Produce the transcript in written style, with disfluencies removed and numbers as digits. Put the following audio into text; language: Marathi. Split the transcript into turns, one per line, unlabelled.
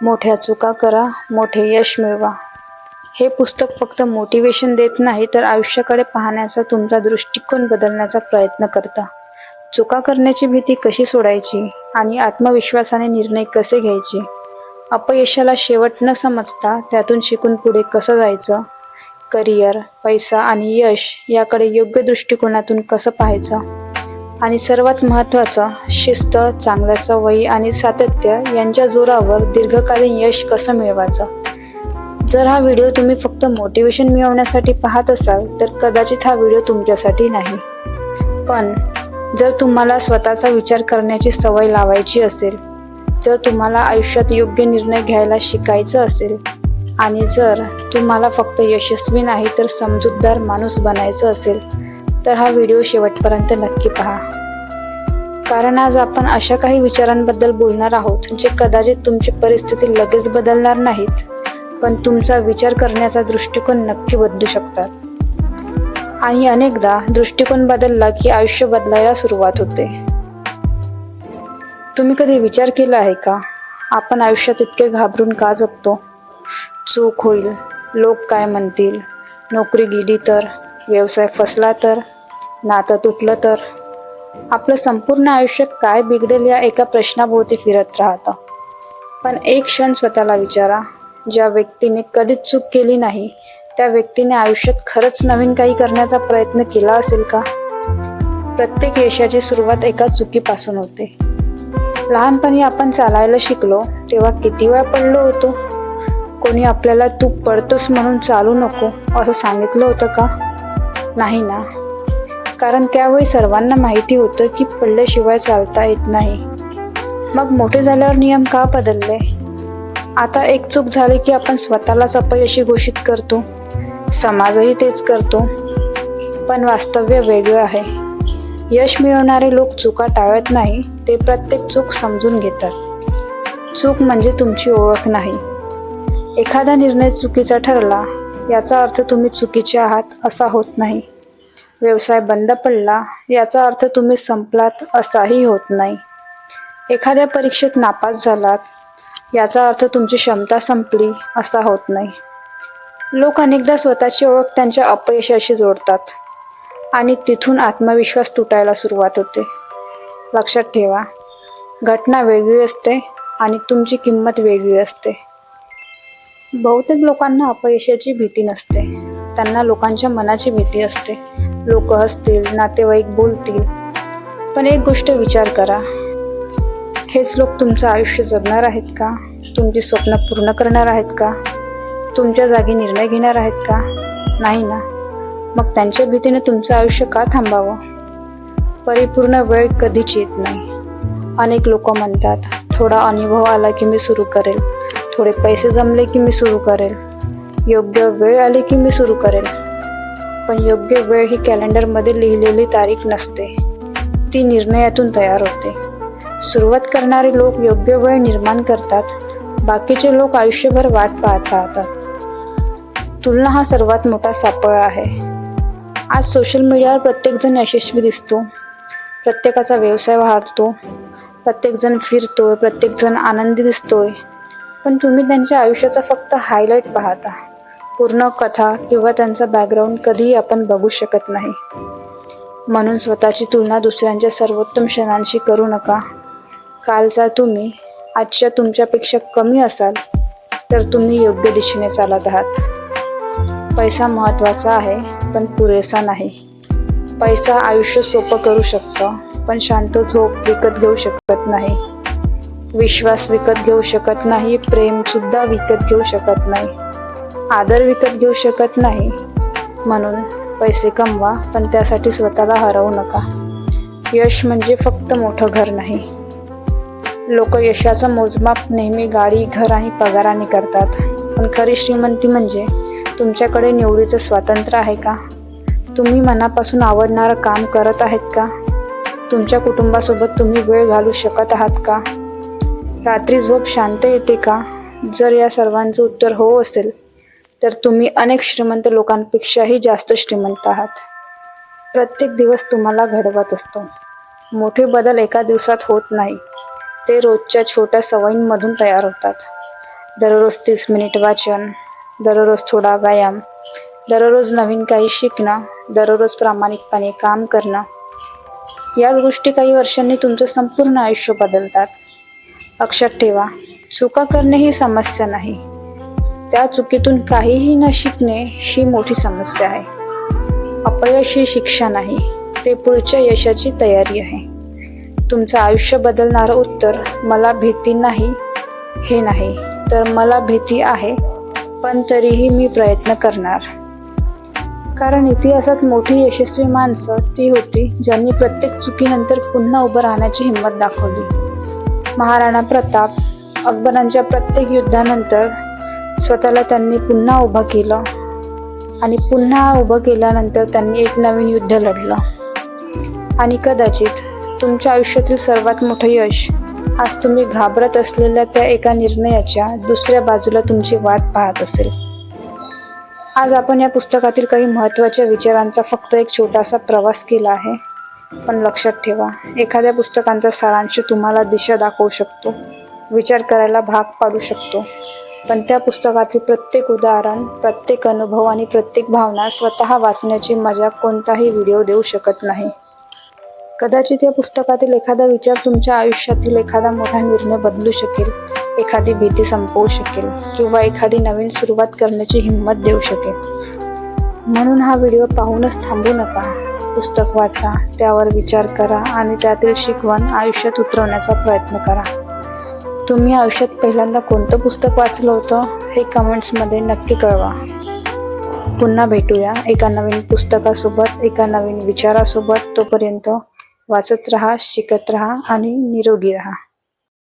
मोठ्या चुका करा, मोठे यश मिळवा. हे पुस्तक फक्त मोटिवेशन देत नाही, तर आयुष्याकडे पाहण्याचा तुमचा दृष्टिकोन बदलण्याचा प्रयत्न करता. चुका करण्याची भीती कशी सोडायची आणि आत्मविश्वासाने निर्णय कसे घ्यायचे. अपयशाला शेवट न समजता त्यातून शिकून पुढे कसं जायचं. करिअर, पैसा आणि यश याकडे योग्य दृष्टिकोनातून कसं पाहायचं. आणि सर्वात महत्त्वाचं, शिस्त, चांगल्या सवयी आणि सातत्य यांच्या जोरावर दीर्घकालीन यश कसं मिळवायचं. जर हा व्हिडिओ तुम्ही फक्त मोटिवेशन मिळवण्यासाठी पाहत असाल तर कदाचित हा व्हिडिओ तुमच्यासाठी नाही. पण जर तुम्हाला स्वतःचा विचार करण्याची सवय लावायची असेल, जर तुम्हाला आयुष्यात योग्य निर्णय घ्यायला शिकायचं असेल आणि जर तुम्हाला फक्त यशस्वी नाही तर समजूतदार माणूस बनायचं असेल तर हा व्हिडिओ शेवटपर्यंत नक्की पहा. कारण आज आपण अशा काही विचारांबद्दल बोलणार आहोत जे कदाचित तुमची परिस्थिती लगेच बदलणार नाहीत, पण तुमचा विचार करण्याचा दृष्टिकोन नक्की बदलू शकतात. आणि अनेकदा दृष्टिकोन बदलला की आयुष्य बदलायला सुरुवात होते. तुम्ही कधी विचार केला आहे का, आपण आयुष्यात इतके घाबरून का जगतो. चूक होईल, लोक काय म्हणतील, नोकरी गेली तर, व्यवसाय फसला तर, नातं तुटलं तर. आपलं संपूर्ण आयुष्य काय बिघडेल या एका प्रश्नाभोवती फिरत राहतं. पण एक क्षण स्वतःला विचारा, ज्या व्यक्तीने कधीच चूक केली नाही त्या व्यक्तीने आयुष्यात खरंच नवीन काही करण्याचा प्रयत्न केला असेल का. प्रत्येक यशाची सुरुवात एका चुकीपासून होते. लहानपणी आपण चालायला शिकलो तेव्हा किती वेळा पडलो होतो. कोणी आपल्याला तू पडतोस म्हणून चालू नको असं सांगितलं होतं का. नाही ना. कारण त्यावेळी सर्वांना माहिती होतं की पडल्याशिवाय चालता येत नाही. मग मोठे झाल्यावर नियम का बदलले. आता एक चूक झाली की आपण स्वतःलाच अपयशी घोषित करतो, समाजही तेच करतो. पण वास्तव्य वेगळं आहे. यश मिळवणारे लोक चुका टाळत नाही, ते प्रत्येक चूक समजून घेतात. चूक म्हणजे तुमची ओळख नाही. एखादा निर्णय चुकीचा ठरला याचा अर्थ तुम्ही चुकीचे आहात असा होत नाही. व्यवसाय बंद पडला याचा अर्थ तुम्ही संपलात असाही होत नाही. एखाद्या परीक्षेत नापास झालात याचा अर्थ तुमची क्षमता संपली असा होत नाही. लोक अनेकदा स्वतःची ओळख त्यांच्या अपयशाशी जोडतात आणि तिथून आत्मविश्वास तुटायला सुरुवात होते. लक्षात ठेवा, घटना वेगळी असते आणि तुमची किंमत वेगळी असते. बहुतेक लोकांना अपयशाची भीती नसते, त्यांना लोकांच्या मनाची भीती असते. लोक हसतील, नातेवाईक बोलतील. पण एक गोष्ट विचार करा, हेच लोक तुमचं आयुष्य जगणार आहेत का. तुमची स्वप्न पूर्ण करणार आहेत का. तुमच्या जागी निर्णय घेणार आहेत का. नाही ना. मग त्यांच्या भीतीने तुमचं आयुष्य का थांबावं. परिपूर्ण वेळ कधीच येत नाही. अनेक लोक म्हणतात, थोडा अनुभव आला की मी सुरू करेल, थोडे पैसे जमले की मी सुरू करेल, योग्य वेळ आली की मी सुरू करेल. पण योग्य वेळ ही कॅलेंडरमध्ये लिहिलेली तारीख नसते, ती निर्णयातून तयार होते. सुरुवात करणारे लोक योग्य वेळ निर्माण करतात, बाकीचे लोक आयुष्यभर वाट पाहत राहतात. तुलना हा सर्वात मोठा सापळा आहे. आज सोशल मीडियावर प्रत्येकजण यशस्वी दिसतो, प्रत्येकाचा व्यवसाय वाढतो, प्रत्येकजण फिरतोय, प्रत्येकजण आनंदी दिसतोय. पण तुम्ही त्यांच्या आयुष्याचा फक्त हायलाईट पाहता. पूर्ण कथा किंवा त्यांचा बॅकग्राऊंड कधीही आपण बघू शकत नाही. म्हणून स्वतःची तुलना दुसऱ्यांच्या सर्वोत्तम क्षणांशी करू नका. कालचा तुम्ही आजच्या तुमच्यापेक्षा कमी असाल तर तुम्ही योग्य दिशेने चालत आहात. पैसा महत्त्वाचा आहे पण पुरेसा नाही. पैसा आयुष्य सोपं करू शकतं, पण शांत झोप विकत घेऊ शकत नाही. विश्वास विकत घेऊ शकत नाही, प्रेम सुद्धा विकत घेऊ शकत नाही, आदर विकत घेऊ शकत नाही. म्हणून पैसे कमवा, पण त्यासाठी स्वतःला हरवू नका. यश म्हणजे फक्त मोठं घर नाही. लोक यशाचं मोजमाप नेहमी गाडी, घर आणि पगाराने करतात, पण खरी श्रीमंती म्हणजे तुमच्याकडे निवडीचं स्वातंत्र्य आहे का. तुम्ही मनापासून आवडणारं काम करत आहेत का. तुमच्या कुटुंबासोबत तुम्ही वेळ घालू शकत आहात का. रात्री झोप शांत येते का. जर या सर्वांचं उत्तर हो असेल तर तुम्ही अनेक श्रीमंत लोकांपेक्षाही जास्त श्रीमंत आहात. प्रत्येक दिवस तुम्हाला घडवत असतो. मोठे बदल एका दिवसात होत नाही, ते रोजच्या छोट्या सवयींमधून तयार होतात. दररोज 30 मिनिट वाचन, दररोज थोडा व्यायाम, दररोज नवीन काही शिकणं, दररोज प्रामाणिकपणे काम करणं. याच गोष्टी काही वर्षांनी तुमचं संपूर्ण आयुष्य बदलतात. लक्षात ठेवा, चुका करणे ही समस्या नाही, त्या चुकीतून काहीही न शिकणे ही मोठी समस्या आहे. अपयश ही शिक्षा नाही, ते पुढच्या यशाची तयारी आहे. तुमचं आयुष्य बदलणारं उत्तर मला भीती नाही हे नाही, तर मला भीती आहे पण तरीही मी प्रयत्न करणार. कारण इतिहासात मोठी यशस्वी माणसं ती होती ज्यांनी प्रत्येक चुकीनंतर पुन्हा उभं राहण्याची हिंमत दाखवली. महाराणा प्रताप, अकबरांच्या प्रत्येक युद्धानंतर स्वतःला त्यांनी पुन्हा उभं केलं आणि पुन्हा उभं केल्यानंतर त्यांनी एक नवीन युद्ध लढलं. आणि कदाचित तुमच्या आयुष्यातील सर्वात मोठं यश आज तुम्ही घाबरत असलेल्या त्या एका निर्णयाच्या दुसऱ्या बाजूला तुमची वाट पाहत असेल. आज आपण या पुस्तकातील काही महत्त्वाच्या विचारांचा फक्त एक छोटासा प्रवास केला आहे. पण लक्षात ठेवा, एखाद्या पुस्तकांचा सारांश तुम्हाला दिशा दाखवू शकतो, विचार करायला भाग पाडू शकतो, पण त्या पुस्तकातील प्रत्येक उदाहरण, प्रत्येक अनुभव आणि प्रत्येक भावना स्वतः वाचण्याची मजा कोणताही व्हिडिओ देऊ शकत नाही. कदाचित या पुस्तकातील एखादा विचार तुमच्या आयुष्यातील एखादा मोठा निर्णय बदलू शकेल, एखादी भीती संपवू शकेल किंवा एखादी नवीन सुरुवात करण्याची हिंमत देऊ शकेल. म्हणून हा व्हिडिओ पाहूनच थांबू नका. पुस्तक वाचा, त्यावर विचार करा आणि त्यातील शिकवण आयुष्यात उतरवण्याचा प्रयत्न करा. तुम्ही आयुष्यात पहिल्यांदा कोणतं पुस्तक वाचलं होतं हे कमेंट्समध्ये नक्की कळवा. पुन्हा भेटूया एका नवीन पुस्तकासोबत, एका नवीन विचारासोबत. तोपर्यंत वाचत राहा, शिकत राहा आणि निरोगी राहा.